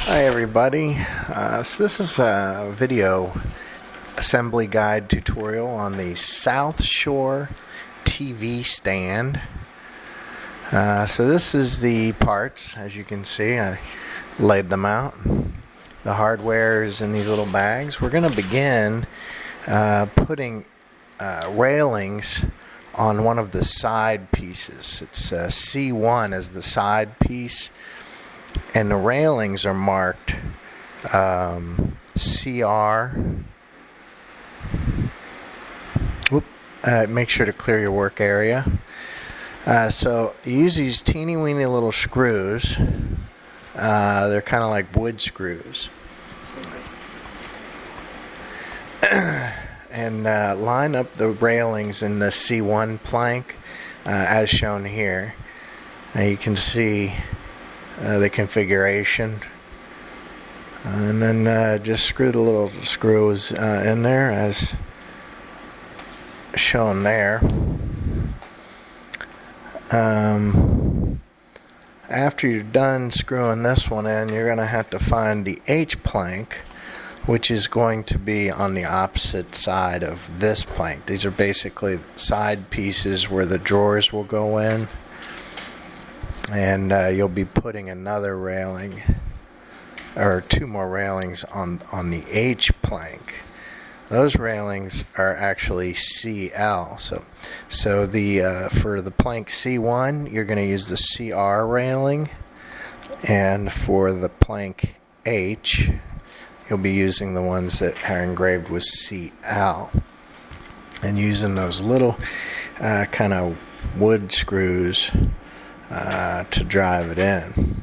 Hi everybody, so this is a video assembly guide tutorial on the South Shore TV stand. So this is the parts. As you can see, I laid them out. The hardware is in these little bags. We're going to begin putting railings on one of the side pieces. It's C1 as the side piece, and the railings are marked CR. Make sure to clear your work area. So you use these teeny weeny little screws. They're kind of like wood screws. And line up the railings in the C1 plank as shown here. Now you can see the configuration, and then just screw the little screws in there as shown there. After you're done screwing this one in, you're going to have to find the H plank, which is going to be on the opposite side of this plank. These are basically side pieces where the drawers will go in. And you'll be putting another railing, or two more railings on the H plank. Those railings are actually CL. So the for the plank C1, you're going to use the CR railing, and for the plank H, you'll be using the ones that are engraved with CL, and using those little kind of wood screws to drive it in.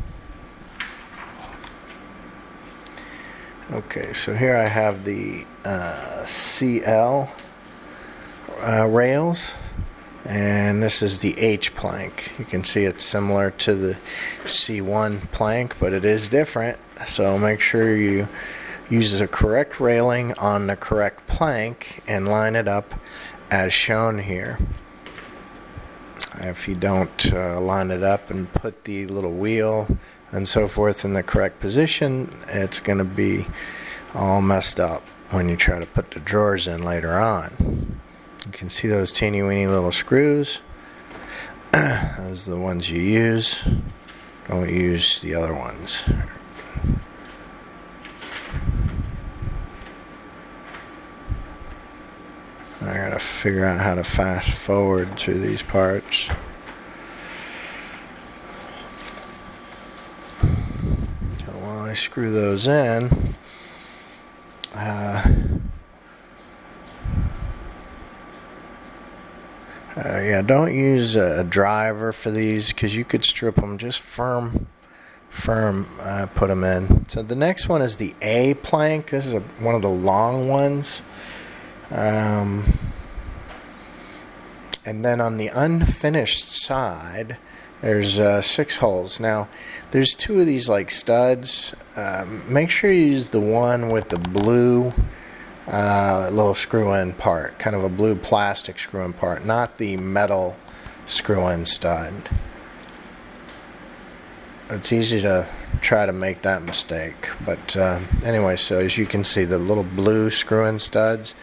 Okay, so here I have the CL rails, and this is the H plank. You can see it's similar to the C1 plank, but it is different, so make sure you use the correct railing on the correct plank and line it up as shown here. If you don't line it up and put the little wheel and so forth in the correct position, it's going to be all messed up when you try to put the drawers in later on. You can see those teeny weeny little screws. Those are the ones you use. Don't use the other ones. I gotta figure out how to fast forward through these parts. So while I screw those in, don't use a driver for these, because you could strip them. Just firm put them in. So the next one is the A plank. This is one of the long ones. And then on the unfinished side, there's 6 holes. Now, there's 2 of these like studs. Make sure you use the one with the blue little screw-in part, kind of a blue plastic screw-in part, not the metal screw-in stud. It's easy to try to make that mistake, but anyway, so as you can see, the little blue screw-in studs,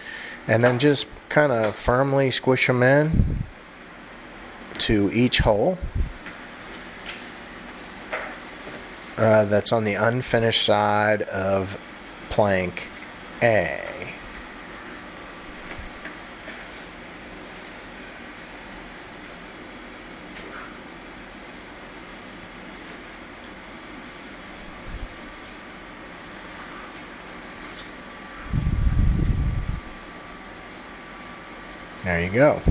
and then just kind of firmly squish them in to each hole that's on the unfinished side of plank A. There you go.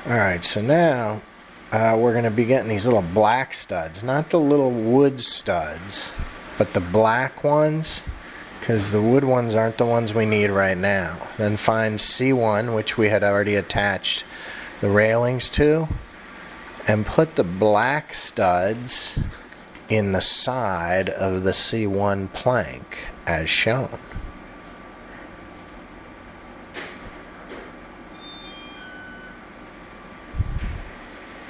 Alright, so now we're going to be getting these little black studs. Not the little wood studs, but the black ones, because the wood ones aren't the ones we need right now. Then find C1, which we had already attached the railings to, and put the black studs in the side of the C1 plank as shown.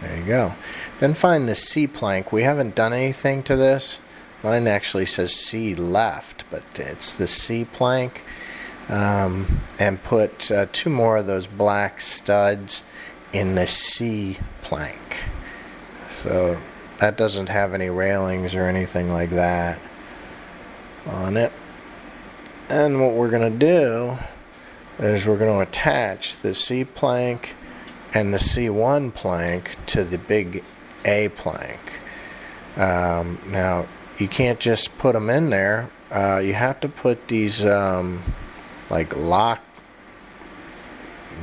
There you go. Then find the C plank. We haven't done anything to this. Mine actually says C left, but it's the C plank. And put 2 more of those black studs in the C plank. So that doesn't have any railings or anything like that on it. And what we're going to do is we're going to attach the C plank and the C1 plank to the big A plank. Now, you can't just put them in there. You have to put these like lock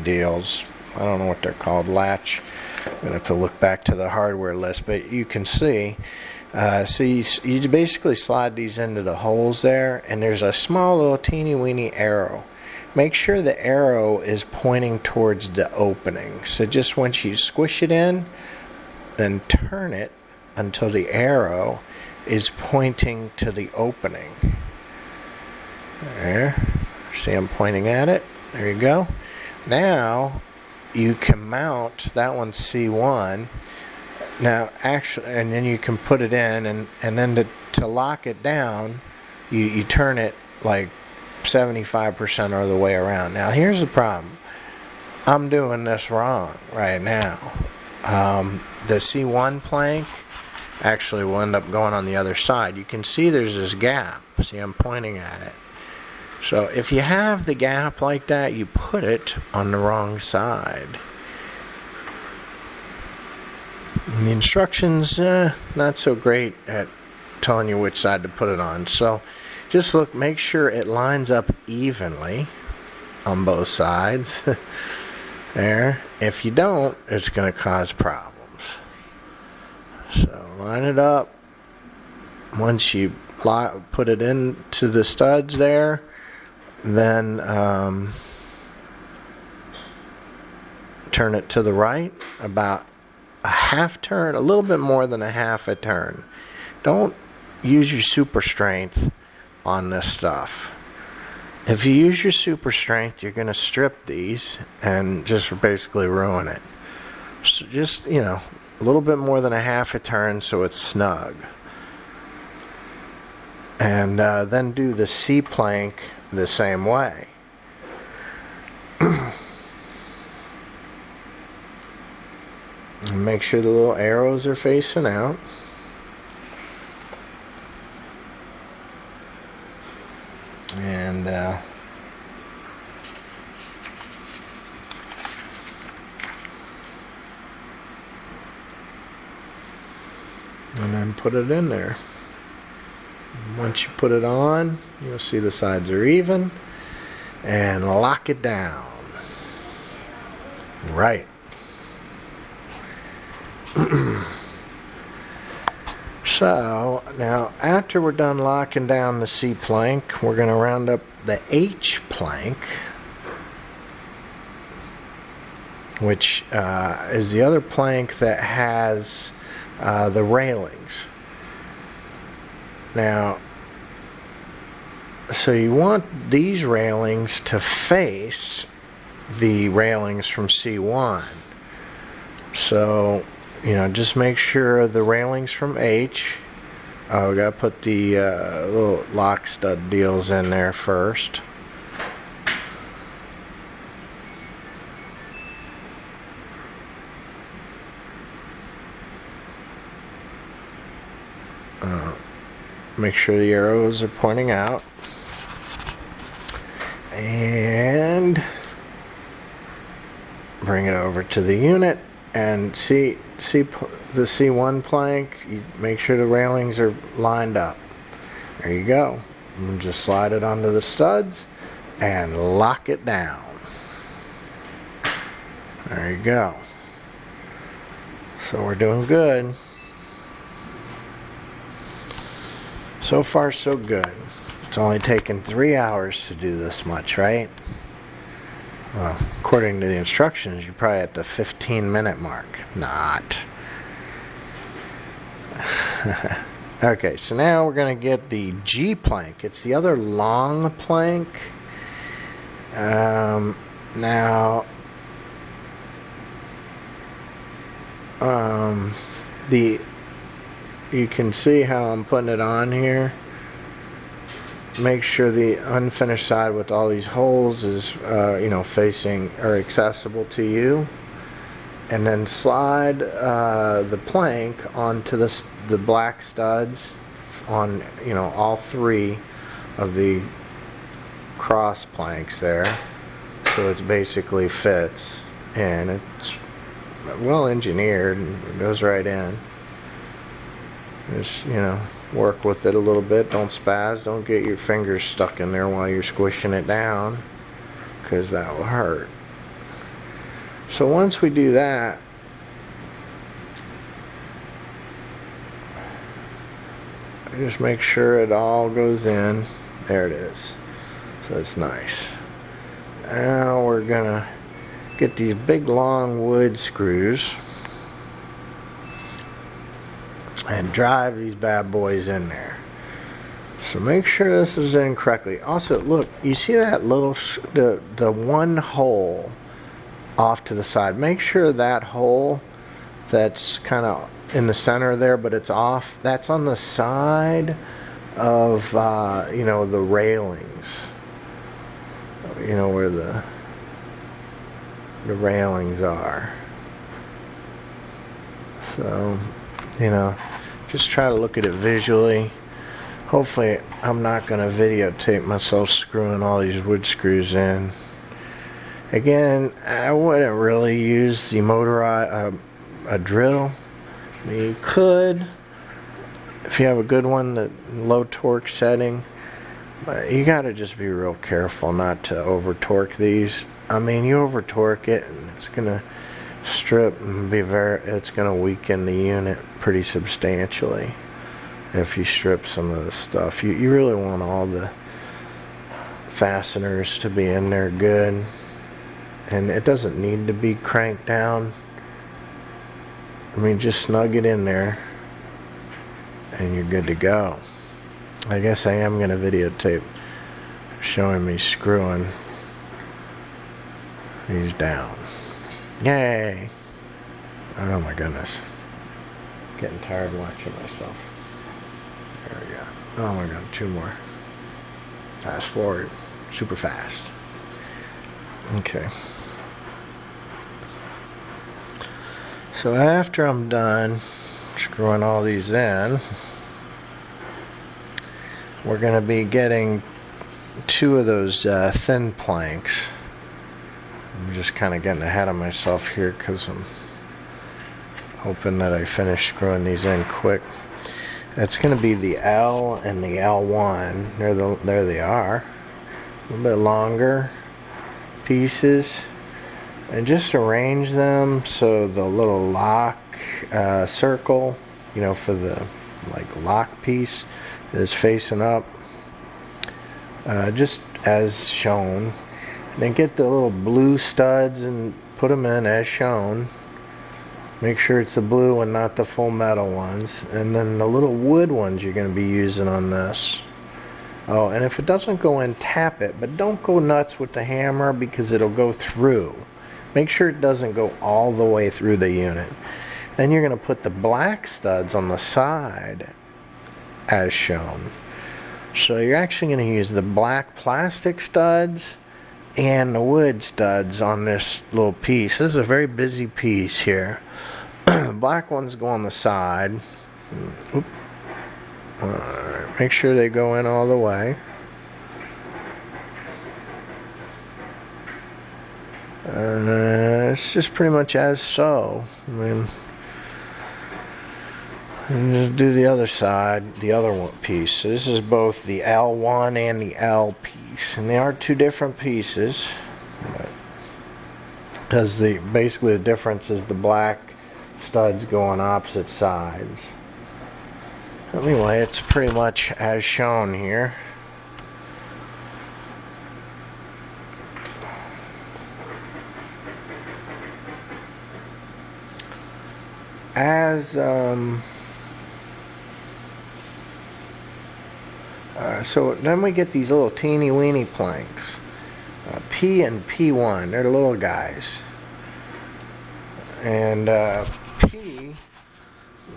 deals. I don't know what they're called, latch. I'm going to have to look back to the hardware list, but you can see. So you basically slide these into the holes there, and there's a small little teeny weeny arrow. Make sure the arrow is pointing towards the opening. So just once you squish it in, then turn it until the arrow is pointing to the opening. There. See, I'm pointing at it. There you go. Now you can mount that one C1. Now actually, and then you can put it in, and then to lock it down, you turn it like 75% of the way around. Now here's the problem. I'm doing this wrong right now. The C1 plank actually will end up going on the other side. You can see there's this gap. See, I'm pointing at it. So if you have the gap like that, you put it on the wrong side. And the instructions, not so great at telling you which side to put it on. So just look, make sure it lines up evenly on both sides. There. If you don't, it's going to cause problems. So line it up. Once you put it into the studs there, then turn it to the right about a half turn, a little bit more than a half a turn. Don't use your super strength on this stuff. If you use your super strength, you're going to strip these and just basically ruin it. So just, a little bit more than a half a turn so it's snug. And then do the C plank the same way. And make sure the little arrows are facing out. And then put it in there. Once you put it on, you'll see the sides are even, and lock it down. Right. So now after we're done locking down the C plank, we're going to round up the H plank, which is the other plank that has the railings. Now, so you want these railings to face the railings from C1. So, just make sure the railings from H, we got to put the little lock stud deals in there first. Make sure the arrows are pointing out. And bring it over to the unit and see the C1 plank. You make sure the railings are lined up. There you go. And just slide it onto the studs and lock it down. There you go. So we're doing good. So far, so good. It's only taken 3 hours to do this much, right? Well, according to the instructions, you're probably at the 15-minute mark. Not. Okay, so now we're going to get the G plank. It's the other long plank. Now, you can see how I'm putting it on here. Make sure the unfinished side with all these holes is facing or accessible to you, and then slide the plank onto the black studs on all three of the cross planks there, so it's basically fits, and it's well engineered and it goes right in. Just work with it a little bit. Don't spaz. Don't get your fingers stuck in there while you're squishing it down, because that will hurt. So once we do that, just make sure it all goes in. There it is. So it's nice. Now we're gonna get these big long wood screws and drive these bad boys in there. So make sure this is in correctly. Also, look, you see that little the one hole off to the side. Make sure that hole that's kind of in the center there, but it's off, that's on the side of the railings. Where the railings are. So just try to look at it visually. Hopefully I'm not going to videotape myself screwing all these wood screws in. Again, I wouldn't really use the motorized a drill. I mean, you could if you have a good one, the low torque setting, but you got to just be real careful not to over torque these. I mean, you over torque it and it's going to strip and it's going to weaken the unit pretty substantially if you strip some of the stuff. You really want all the fasteners to be in there good, and it doesn't need to be cranked down. I mean, just snug it in there and you're good to go. I guess I am going to videotape showing me screwing these down. Yay! Oh my goodness. Getting tired watching myself. There we go. Oh my god, two more. Fast forward. Super fast. Okay. So after I'm done screwing all these in, we're going to be getting two of those thin planks. I'm just kind of getting ahead of myself here because I'm hoping that I finish screwing these in quick. That's going to be the L and the L1. There they are. A little bit longer pieces. And just arrange them so the little lock circle, for the lock piece is facing up, just as shown. Then get the little blue studs and put them in as shown. Make sure it's the blue and not the full metal ones. And then the little wood ones you're going to be using on this. Oh, and if it doesn't go in, tap it, but don't go nuts with the hammer because it'll go through. Make sure it doesn't go all the way through the unit. Then you're going to put the black studs on the side as shown. So you're actually going to use the black plastic studs and the wood studs on this little piece. This is a very busy piece here. Black ones go on the side. Alright, make sure they go in all the way. It's just pretty much as so. I mean, and just do the other side, the other one piece. So this is both the L1 and the L piece, and they are two different pieces, because basically the difference is the black studs go on opposite sides. Anyway, it's pretty much as shown here. So then we get these little teeny weeny planks, P and P1. They're the little guys, and P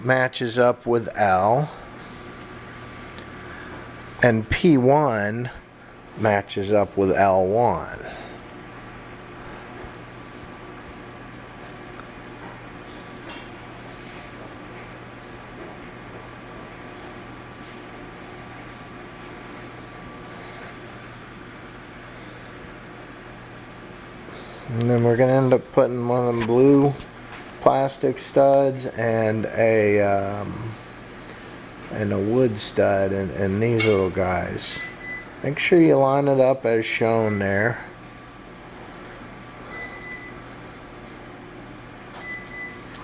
matches up with L, and P1 matches up with L1. And then we're going to end up putting one of them blue plastic studs and a wood stud in these little guys. Make sure you line it up as shown there.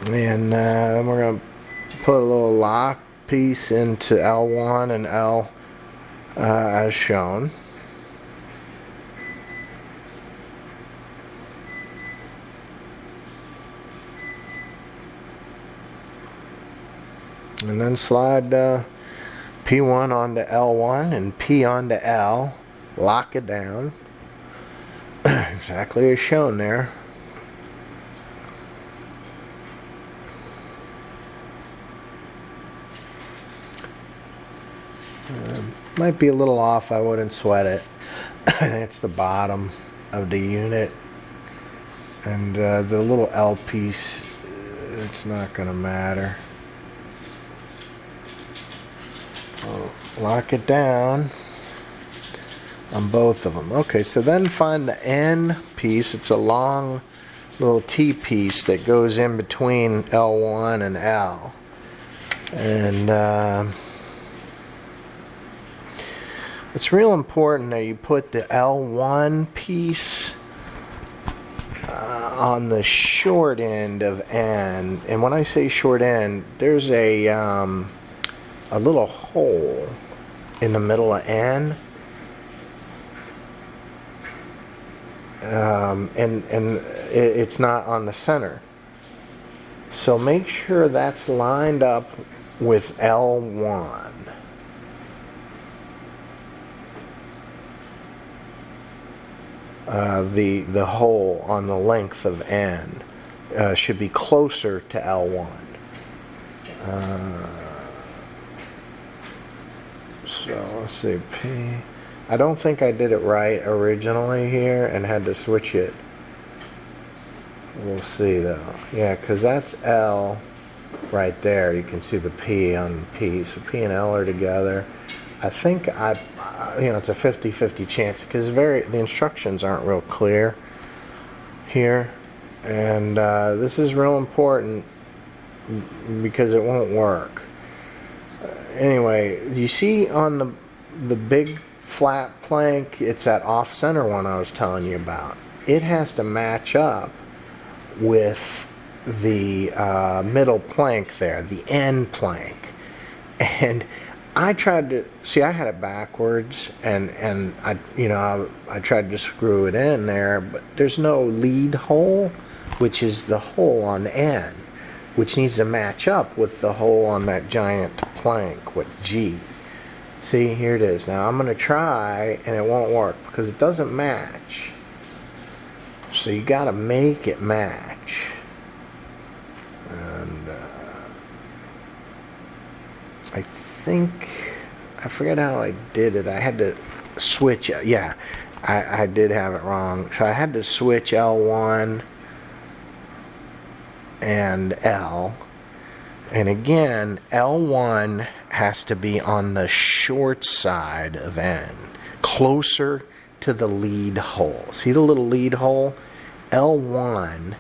And then we're going to put a little lock piece into L1 and L as shown. And then slide P1 onto L1 and P onto L. Lock it down. Exactly as shown there. Might be a little off, I wouldn't sweat it. It's the bottom of the unit. And the little L piece, it's not going to matter. Lock it down on both of them. Okay, so then find the N piece. It's a long little T piece that goes in between L1 and L. And it's real important that you put the L1 piece on the short end of N. And when I say short end, there's a little hole in the middle of N, and it's not on the center. So make sure that's lined up with L1. The hole on the length of N should be closer to L1. So let's see, P. I don't think I did it right originally here and had to switch it. We'll see though. Yeah, because that's L right there. You can see the P on P. So P and L are together. I think it's a 50-50 chance because the instructions aren't real clear here, and this is real important because it won't work. Anyway, you see on the big flat plank, it's that off-center one I was telling you about. It has to match up with the middle plank there, the end plank. And I tried to see. I had it backwards, and I tried to screw it in there, but there's no lead hole, which is the hole on the end, which needs to match up with the hole on that giant plank with G. See, here it is. Now I'm going to try, and it won't work because it doesn't match. So you got to make it match. And I forget how I did it. I had to switch. Yeah, I did have it wrong. So I had to switch L1 and L. And again, L1 has to be on the short side of N, closer to the lead hole. See the little lead hole? L1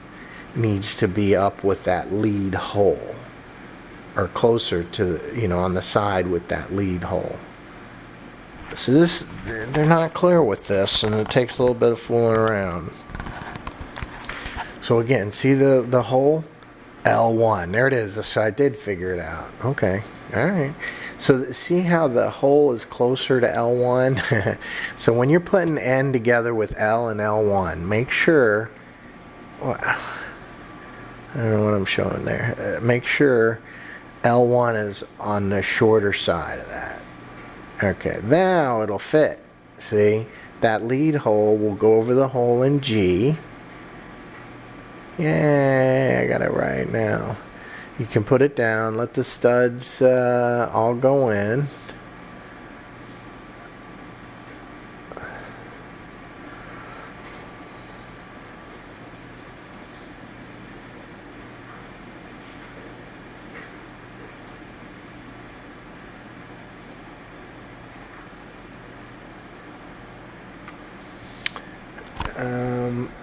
needs to be up with that lead hole, or closer to, on the side with that lead hole. So they're not clear with this, and it takes a little bit of fooling around. So again, see the hole? L1. There it is. So I did figure it out. Okay. All right. So see how the hole is closer to L1? So when you're putting N together with L and L1, make sure... Well, I don't know what I'm showing there. Make sure L1 is on the shorter side of that. Okay, now it'll fit. See? That lead hole will go over the hole in G. Yay, I got it right now. You can put it down, let the studs all go in.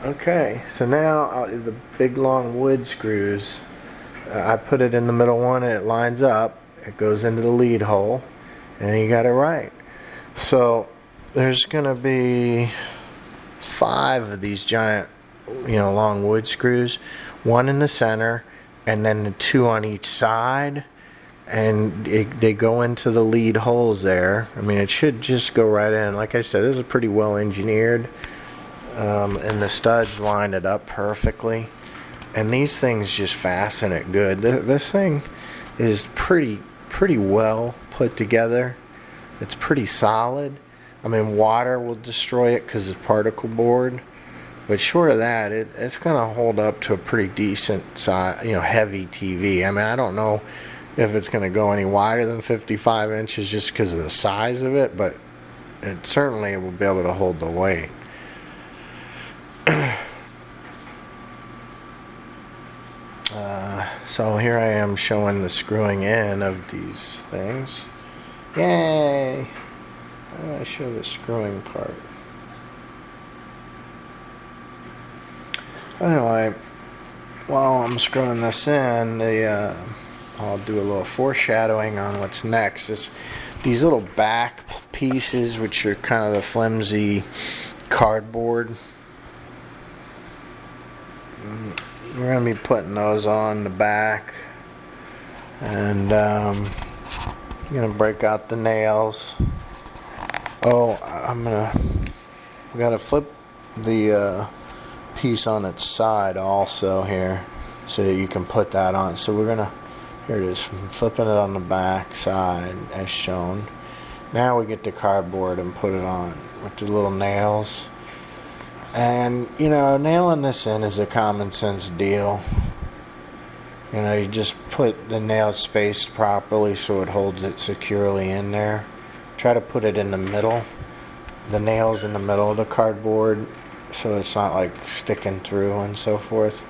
Okay, so now the big long wood screws, I put it in the middle one and it lines up. It goes into the lead hole, and you got it right. So there's going to be 5 of these giant, long wood screws, 1 in the center, and then the 2 on each side. And they go into the lead holes there. I mean, it should just go right in. Like I said, this is pretty well engineered. And the studs line it up perfectly. And these things just fasten it good. This thing is pretty well put together. It's pretty solid. I mean, water will destroy it because it's particle board. But short of that, it's going to hold up to a pretty decent size, heavy TV. I mean, I don't know if it's going to go any wider than 55 inches just because of the size of it, but it certainly will be able to hold the weight. So here I am showing the screwing in of these things. Yay! I show the screwing part. Anyway, while I'm screwing this in, I'll do a little foreshadowing on what's next. It's these little back pieces, which are kind of the flimsy cardboard. We're going to be putting those on the back, and I'm going to break out the nails. Oh, we got to flip the piece on its side also here, so that you can put that on. So we're going to, here it is, I'm flipping it on the back side as shown. Now we get the cardboard and put it on with the little nails. And, nailing this in is a common sense deal. You just put the nails spaced properly so it holds it securely in there. Try to put it in the middle, the nails in the middle of the cardboard, so it's not like sticking through and so forth.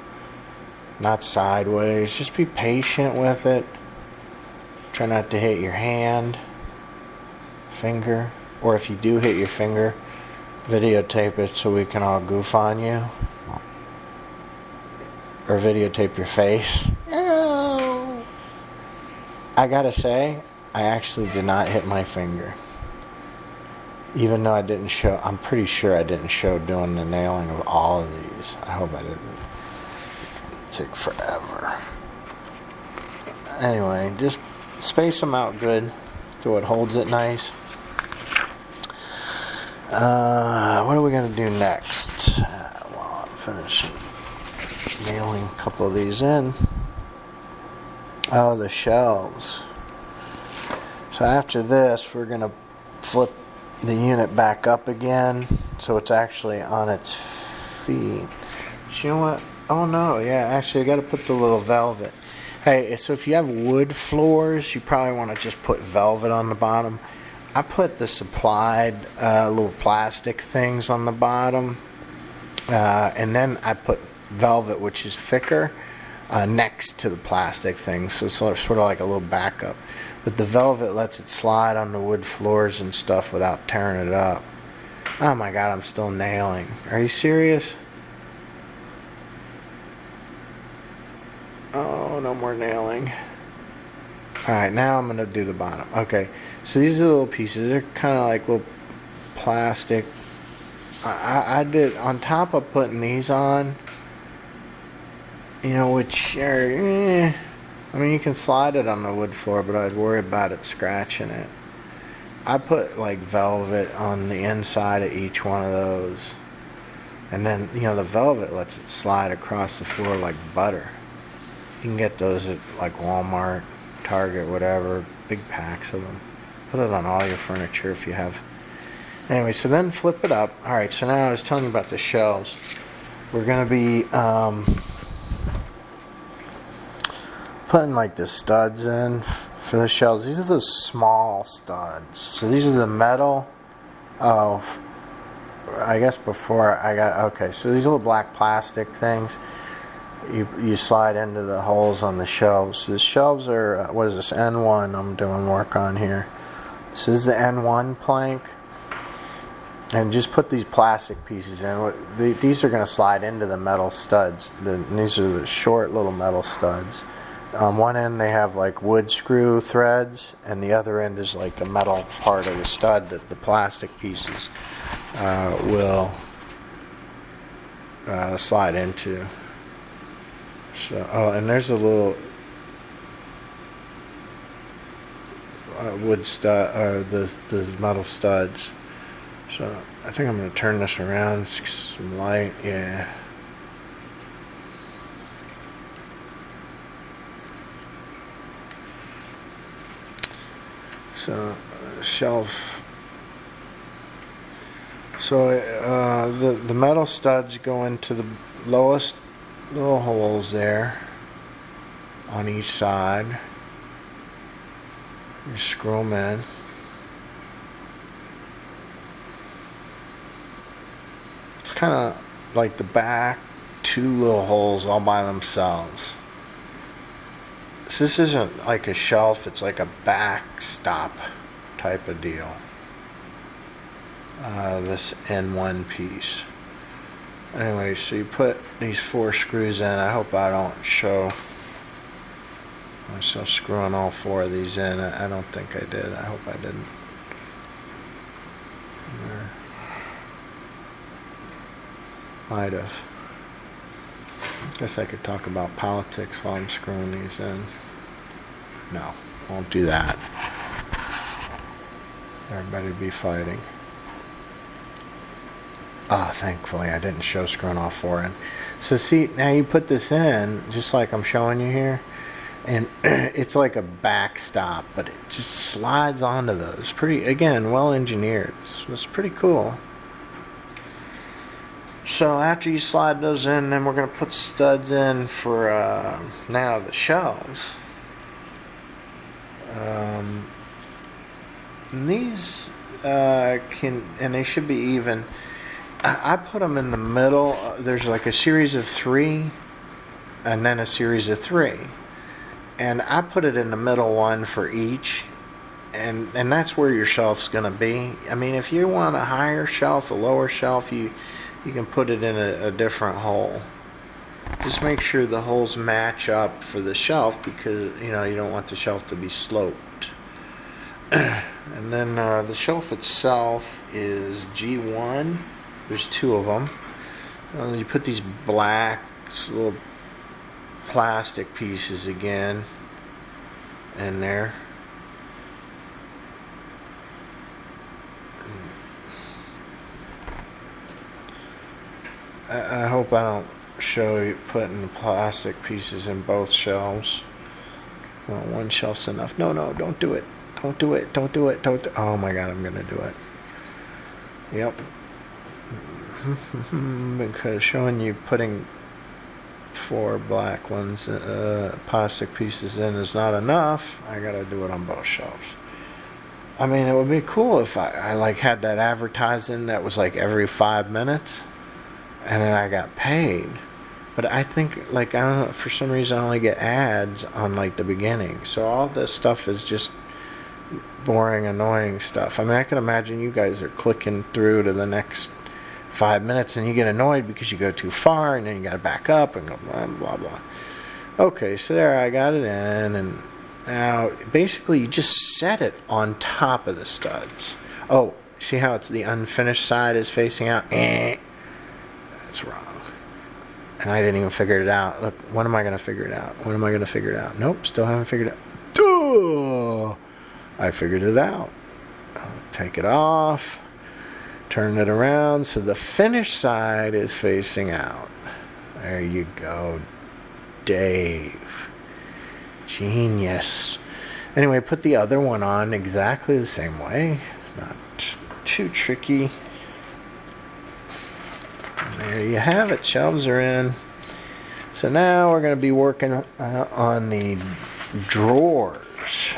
Not sideways. Just be patient with it. Try not to hit your hand, finger, or if you do hit your finger, videotape it so we can all goof on you, or videotape your face. Oh. I gotta say, I actually did not hit my finger, even though I didn't show. I'm pretty sure I didn't show doing the nailing of all of these. I hope I didn't. Take forever. Anyway, just space them out good so it holds it nice. What are we going to do next? While I'm finishing nailing a couple of these in. Oh, the shelves. So after this, we're going to flip the unit back up again so it's actually on its feet. You know what? Oh no, yeah, actually I got to put the little velvet. Hey, so if you have wood floors, you probably want to just put velvet on the bottom. I put the supplied little plastic things on the bottom, and then I put velvet, which is thicker, next to the plastic things, so it's sort of like a little backup. But the velvet lets it slide on the wood floors and stuff without tearing it up. Oh my God, I'm still nailing. Are you serious? Oh, no more nailing. Alright, now I'm going to do the bottom. Okay, so these are the little pieces. They're kind of like little plastic. I did, on top of putting these on, which are, I mean, you can slide it on the wood floor, but I'd worry about it scratching it. I put like velvet on the inside of each one of those. And then, the velvet lets it slide across the floor like butter. You can get those at like Walmart, Target, whatever, big packs of them. Put it on all your furniture if you have. Anyway, so then flip it up. All right, so now I was telling you about the shelves. We're going to be putting like the studs in for the shelves. These are the small studs. So these are the metal. Oh, I guess before I got, okay, so these little black plastic things you slide into the holes on the shelves. The shelves are, what is this, N1 I'm doing work on here. So this is the N1 plank. And just put these plastic pieces in. These are going to slide into the metal studs. These are the short little metal studs. On one end they have like wood screw threads, and the other end is like a metal part of the stud that the plastic pieces will slide into. So, oh, and there's a little wood stud, the metal studs. So I think I'm going to turn this around, some light, yeah. So shelf. So the metal studs go into the lowest little holes there on each side. You screw them in. It's kind of like the back two little holes all by themselves. So this isn't like a shelf, it's like a backstop type of deal. This N1 piece. Anyway, so you put these 4 screws in. I hope I don't show myself screwing all 4 of these in. I don't think I did. I hope I didn't. Might have. Guess I could talk about politics while I'm screwing these in. No, won't do that. Everybody be fighting. Thankfully I didn't show screwing all 4 in. So see, now you put this in, just like I'm showing you here, and it's like a backstop, but it just slides onto those. Pretty, again, well engineered. It's pretty cool. So after you slide those in, then we're going to put studs in for now the shelves. And these and they should be even. I put them in the middle. There's like a series of 3 and then a series of 3. And I put it in the middle one for each. And that's where your shelf's going to be. I mean, if you want a higher shelf, a lower shelf, you can put it in a different hole. Just make sure the holes match up for the shelf, because you don't want the shelf to be sloped. And then the shelf itself is G1. There's 2 of them. You put these black little plastic pieces again in there. I hope I don't show you putting the plastic pieces in both shelves. Well, one shelf's enough. No, don't do it. Don't do it. Oh my God, I'm going to do it. Yep. Because showing you putting 4 black ones, plastic pieces in is not enough. I got to do it on both shelves. I mean, it would be cool if I like had that advertising that was like every 5 minutes. And then I got paid. But I think, like, I don't know, for some reason I only get ads on, like, the beginning. So all this stuff is just boring, annoying stuff. I mean, I can imagine you guys are clicking through to the next 5 minutes and you get annoyed because you go too far and then you got to back up and go blah, blah, blah. Okay, so there, I got it in. And now, basically, you just set it on top of the studs. Oh, see how it's the unfinished side is facing out? That's wrong. And I didn't even figure it out. Look, when am I going to figure it out? Nope, still haven't figured it out. Duh! I figured it out. I'll take it off. Turn it around so the finished side is facing out. There you go, Dave. Genius. Anyway, put the other one on exactly the same way. Not too tricky. There you have it. Shelves are in. So now we're going to be working on the drawers.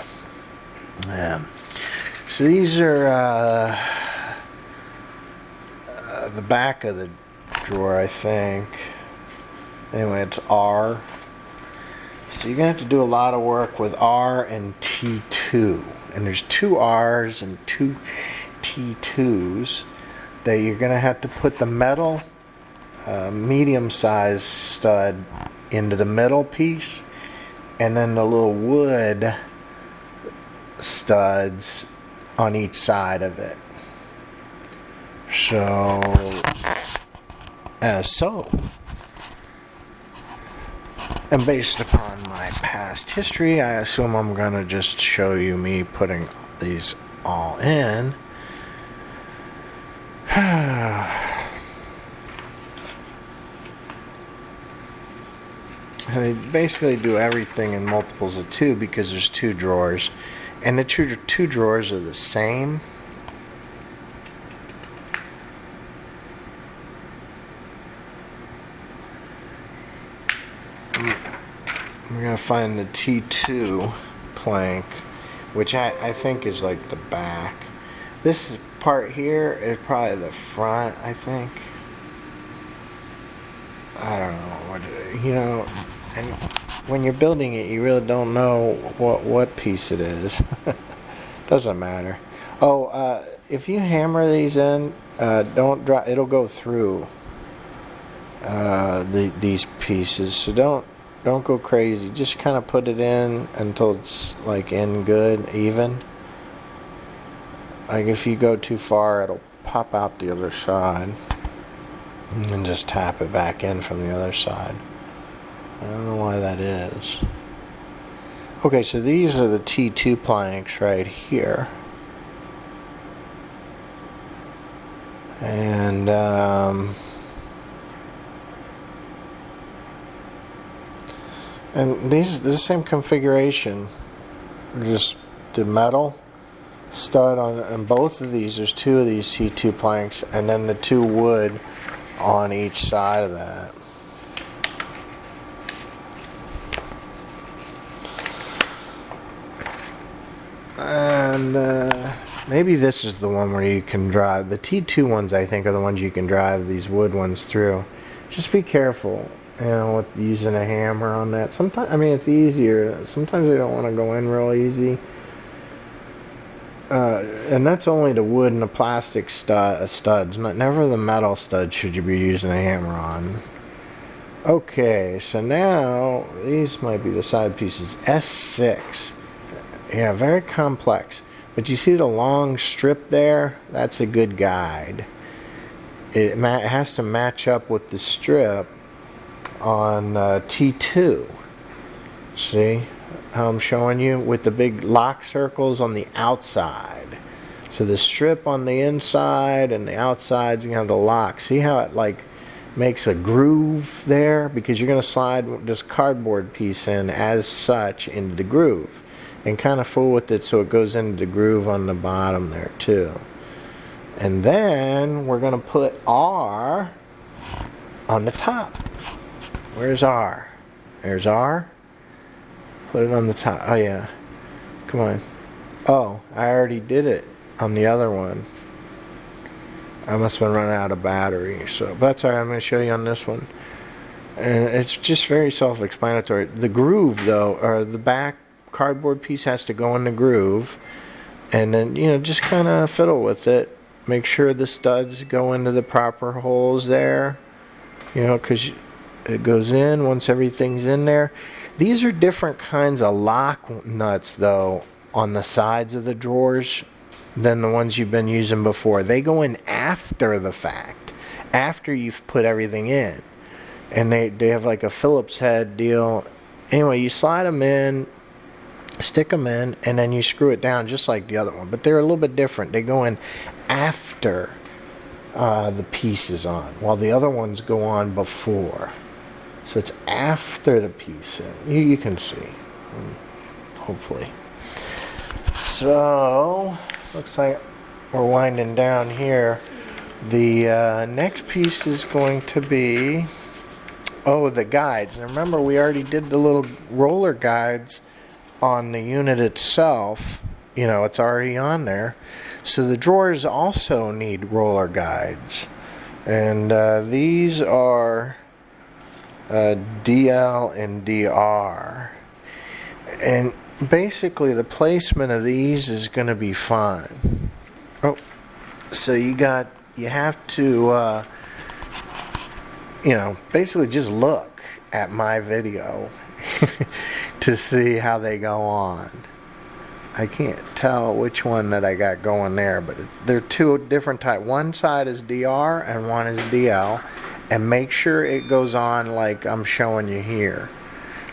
So these are the back of the drawer, I think. Anyway, it's R. So you're going to have to do a lot of work with R and T2. And there's 2 R's and 2 T2s that you're going to have to put the metal medium-sized stud into the middle piece, and then the little wood studs on each side of it. So, as so. And based upon my past history, I assume I'm going to just show you me putting these all in. I basically do everything in multiples of 2 because there's 2 drawers. And the two drawers are the same. I'm going to find the T2 plank, which I think is like the back. This part here is probably the front, I think. I don't know. And when you're building it, you really don't know what piece it is. Doesn't matter. Oh, if you hammer these in, don't drop. It'll go through these pieces. So don't go crazy. Just kind of put it in until it's like in good, even. Like if you go too far, it'll pop out the other side. And just tap it back in from the other side. I don't know why that is. Okay, so these are the T2 planks right here. And these the same configuration. Just the metal stud on both of these. There's 2 of these T2 planks, and then the 2 wood on each side of that. And maybe this is the one where you can drive. The T2 ones, I think, are the ones you can drive these wood ones through. Just be careful, with using a hammer on that. Sometimes, it's easier. Sometimes they don't want to go in real easy. And that's only the wood and the plastic studs. Never the metal studs should you be using a hammer on. Okay, so now these might be the side pieces. S6. Yeah, very complex. But you see the long strip there? That's a good guide. It has to match up with the strip on T2. See how I'm showing you with the big lock circles on the outside. So the strip on the inside and the outsides, you have the lock. See how it makes a groove there? Because you're going to slide this cardboard piece in as such into the groove. And kind of fool with it so it goes into the groove on the bottom there too. And then we're going to put R on the top. Where's R? There's R. Put it on the top. Oh yeah. Come on. Oh, I already did it on the other one. I must have been running out of battery. But that's alright. I'm going to show you on this one. And it's just very self-explanatory. The groove, though, or the back cardboard piece has to go in the groove. And then, just kind of fiddle with it. Make sure the studs go into the proper holes there. Because it goes in once everything's in there. These are different kinds of lock nuts, though, on the sides of the drawers than the ones you've been using before. They go in after the fact, after you've put everything in. And they have like a Phillips head deal. Anyway, you slide them in, stick them in, and then you screw it down just like the other one. But they're a little bit different. They go in after the piece is on, while the other ones go on before. So it's after the piece. You can see, hopefully. So, looks like we're winding down here. The next piece is going to be Oh, the guides. And remember, we already did the little roller guides on the unit itself. You know, it's already on there. So the drawers also need roller guides. And these are DL and DR. And basically the placement of these is going to be fun. Oh, so you have to, basically just look at my video to see how they go on. I can't tell which one that I got going there, but they're two different types. One side is DR and one is DL, and make sure it goes on like I'm showing you here.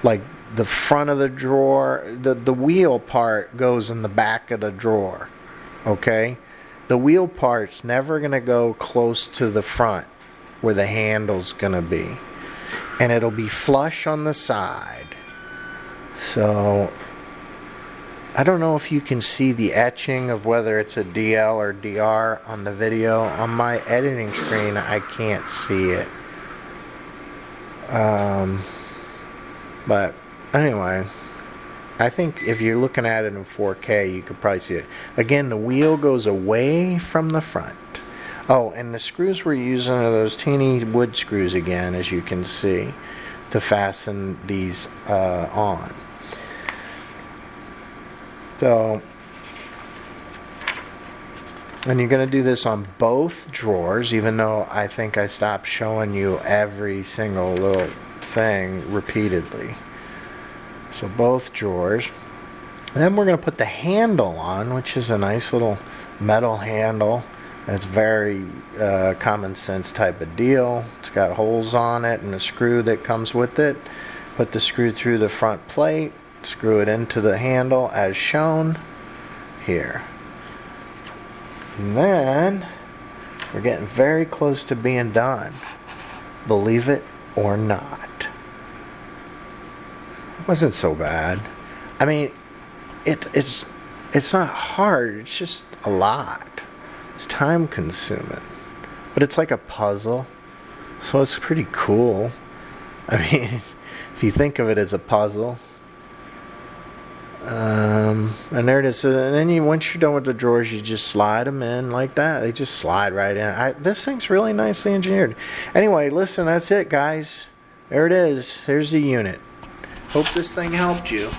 Like the front of the drawer, the wheel part goes in the back of the drawer, okay? The wheel part's never going to go close to the front where the handle's going to be, and it'll be flush on the side. So I don't know if you can see the etching of whether it's a DL or DR on the video. On my editing screen, I can't see it. But anyway, I think if you're looking at it in 4K, you could probably see it. Again, the wheel goes away from the front. Oh, and the screws we're using are those teeny wood screws again, as you can see, to fasten these on. So, and you're going to do this on both drawers, even though I think I stopped showing you every single little thing repeatedly. So both drawers. And then we're going to put the handle on, which is a nice little metal handle. It's very common sense type of deal. It's got holes on it and a screw that comes with it. Put the screw through the front plate. Screw it into the handle as shown here. And then we're getting very close to being done. Believe it or not. It wasn't so bad. I mean, it's not hard. It's just a lot. It's time consuming. But it's like a puzzle. So it's pretty cool. I mean, if you think of it as a puzzle. And there it is. And then once you're done with the drawers, you just slide them in like that. They just slide right in. This thing's really nicely engineered. Anyway, listen, that's it, guys. There it is. There's the unit. Hope this thing helped you.